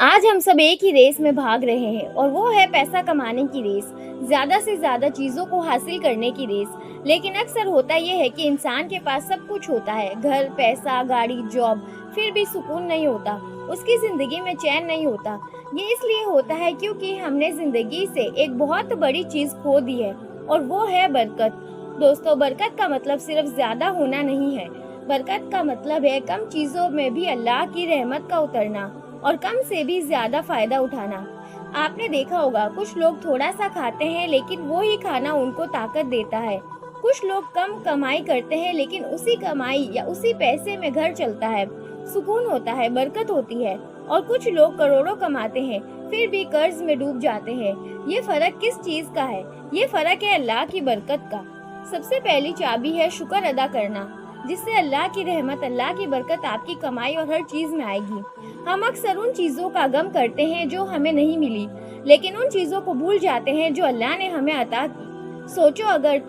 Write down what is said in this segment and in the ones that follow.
आज हम सब एक ही रेस में भाग रहे हैं और वो है पैसा कमाने की रेस, ज्यादा से ज्यादा चीजों को हासिल करने की रेस। लेकिन अक्सर होता ये है कि इंसान के पास सब कुछ होता है, घर, पैसा, गाड़ी, जॉब, फिर भी सुकून नहीं होता, उसकी जिंदगी में चैन नहीं होता। ये इसलिए होता है क्योंकि हमने जिंदगी से एक बहुत बड़ी चीज खो दी है और वो है बरकत। दोस्तों, बरकत का मतलब सिर्फ ज्यादा होना नहीं है। बरकत का मतलब है कम चीजों में भी अल्लाह की रहमत का उतरना और कम से भी ज्यादा फायदा उठाना। आपने देखा होगा, कुछ लोग थोड़ा सा खाते हैं लेकिन वो ही खाना उनको ताकत देता है। कुछ लोग कम कमाई करते हैं लेकिन उसी कमाई या उसी पैसे में घर चलता है, सुकून होता है, बरकत होती है। और कुछ लोग करोड़ों कमाते हैं फिर भी कर्ज में डूब जाते हैं। ये फर्क किस चीज का है? ये फर्क है अल्लाह की बरकत का। सबसे पहली चाबी है शुक्र अदा करना, जिससे अल्लाह की रहमत, अल्लाह की बरकत आपकी कमाई और हर चीज में आएगी। हम अक्सर उन चीजों का गम करते हैं जो हमें नहीं मिली, लेकिन उन चीजों को भूल जाते हैं जो अल्लाह ने हमें अता की। सोचो, अगर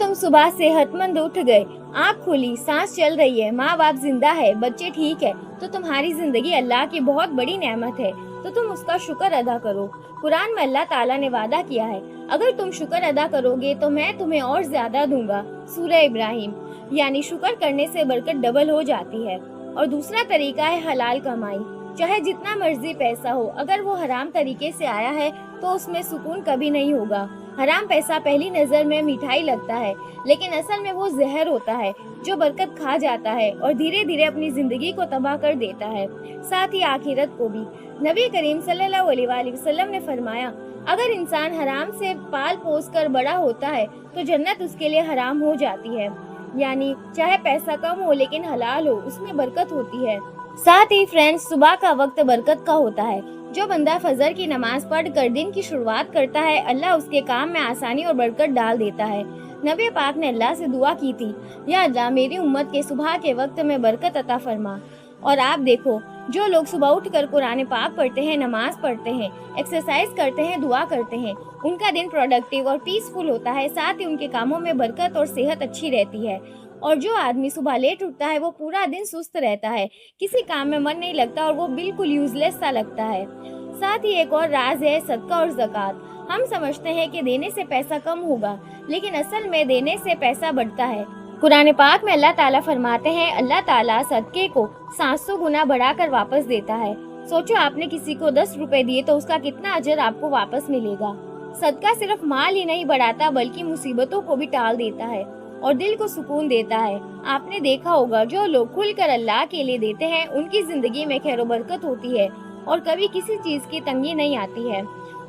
तुम सुबह सेहतमंद उठ गए, आँख खुली, सांस चल रही है, माँ बाप जिंदा है, बच्चे ठीक है, तो तुम्हारी जिंदगी अल्लाह की बहुत बड़ी नेमत है। तो तुम उसका शुक्र अदा करो। कुरान में अल्लाह ताला ने वादा किया है, अगर तुम शुक्र अदा करोगे तो मैं तुम्हें और ज्यादा दूंगा। सूरह इब्राहिम। यानी शुक्र करने से बरकत डबल हो जाती है। और दूसरा तरीका है हलाल कमाई। चाहे जितना मर्जी पैसा हो, अगर वो हराम तरीके से आया है तो उसमें सुकून कभी नहीं होगा। हराम पैसा पहली नजर में मिठाई लगता है, लेकिन असल में वो जहर होता है जो बरकत खा जाता है और धीरे धीरे अपनी जिंदगी को तबाह कर देता है, साथ ही आखिरत को भी। नबी करीम सल्लल्लाहु अलैहि वसल्लम ने फरमाया, अगर इंसान हराम से पाल पोस कर बड़ा होता है तो जन्नत उसके लिए हराम हो जाती है। यानी चाहे पैसा कम हो लेकिन हलाल हो, उसमें बरकत होती है। साथ ही फ्रेंड्स, सुबह का वक्त बरकत का होता है। जो बंदा फजर की नमाज पढ़ कर दिन की शुरुआत करता है, अल्लाह उसके काम में आसानी और बरकत डाल देता है। नबी पाक ने अल्लाह से दुआ की थी, या अल्लाह मेरी उम्मत के सुबह के वक्त में बरकत अता फरमा। और आप देखो, जो लोग सुबह उठकर कुरान पाक पढ़ते हैं, नमाज पढ़ते हैं, एक्सरसाइज करते हैं, दुआ करते हैं, उनका दिन प्रोडक्टिव और पीसफुल होता है। साथ ही उनके कामों में बरकत और सेहत अच्छी रहती है। और जो आदमी सुबह लेट उठता है, वो पूरा दिन सुस्त रहता है, किसी काम में मन नहीं लगता और वो बिल्कुल यूजलेस सा लगता है। साथ ही एक और राज है सदका और ज़कात। हम समझते हैं कि देने से पैसा कम होगा, लेकिन असल में देने से पैसा बढ़ता है। कुरान पाक में अल्लाह ताला फरमाते हैं, अल्लाह ताला सदके को 700 गुना बढ़ाकर वापस देता है। सोचो, आपने किसी को 10 रुपए दिए तो उसका कितना अजर आपको वापस मिलेगा। सदका सिर्फ माल ही नहीं बढ़ाता, बल्कि मुसीबतों को भी टाल देता है और दिल को सुकून देता है। आपने देखा होगा, जो लोग खुलकर अल्लाह के लिए देते हैं, उनकी जिंदगी में खैर बरकत होती है और कभी किसी चीज की तंगी नहीं आती है।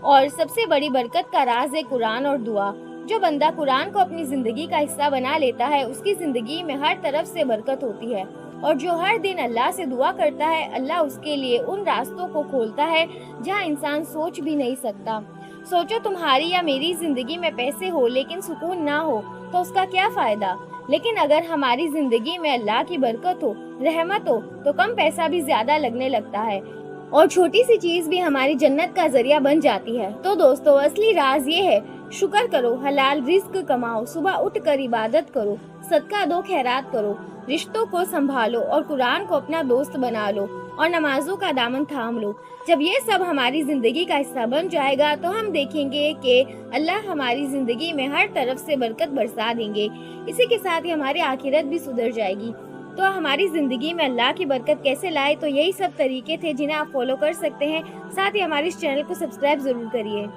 और सबसे बड़ी बरकत का राज है कुरान और दुआ। जो बंदा कुरान को अपनी जिंदगी का हिस्सा बना लेता है, उसकी जिंदगी में हर तरफ से बरकत होती है। और जो हर दिन अल्लाह से दुआ करता है, अल्लाह उसके लिए उन रास्तों को खोलता है जहाँ इंसान सोच भी नहीं सकता। सोचो, तुम्हारी या मेरी जिंदगी में पैसे हो लेकिन सुकून ना हो तो उसका क्या फायदा। लेकिन अगर हमारी जिंदगी में अल्लाह की बरकत हो, रहमत हो, तो कम पैसा भी ज्यादा लगने लगता है और छोटी सी चीज भी हमारी जन्नत का जरिया बन जाती है। तो दोस्तों, असली राज ये है, शुक्र करो, हलाल रिस्क कमाओ, सुबह उठकर इबादत करो, सदका दो, खैरात करो, रिश्तों को संभालो और कुरान को अपना दोस्त बना लो और नमाजों का दामन थाम लो। जब ये सब हमारी जिंदगी का हिस्सा बन जाएगा तो हम देखेंगे कि अल्लाह हमारी जिंदगी में हर तरफ से बरकत बरसा देंगे। इसी के साथ ही हमारी आखिरत भी सुधर जाएगी। तो हमारी जिंदगी में अल्लाह की बरकत कैसे लाए, तो यही सब तरीके थे जिन्हें आप फॉलो कर सकते हैं। साथ ही हमारे इस चैनल को सब्सक्राइब जरूर करिए।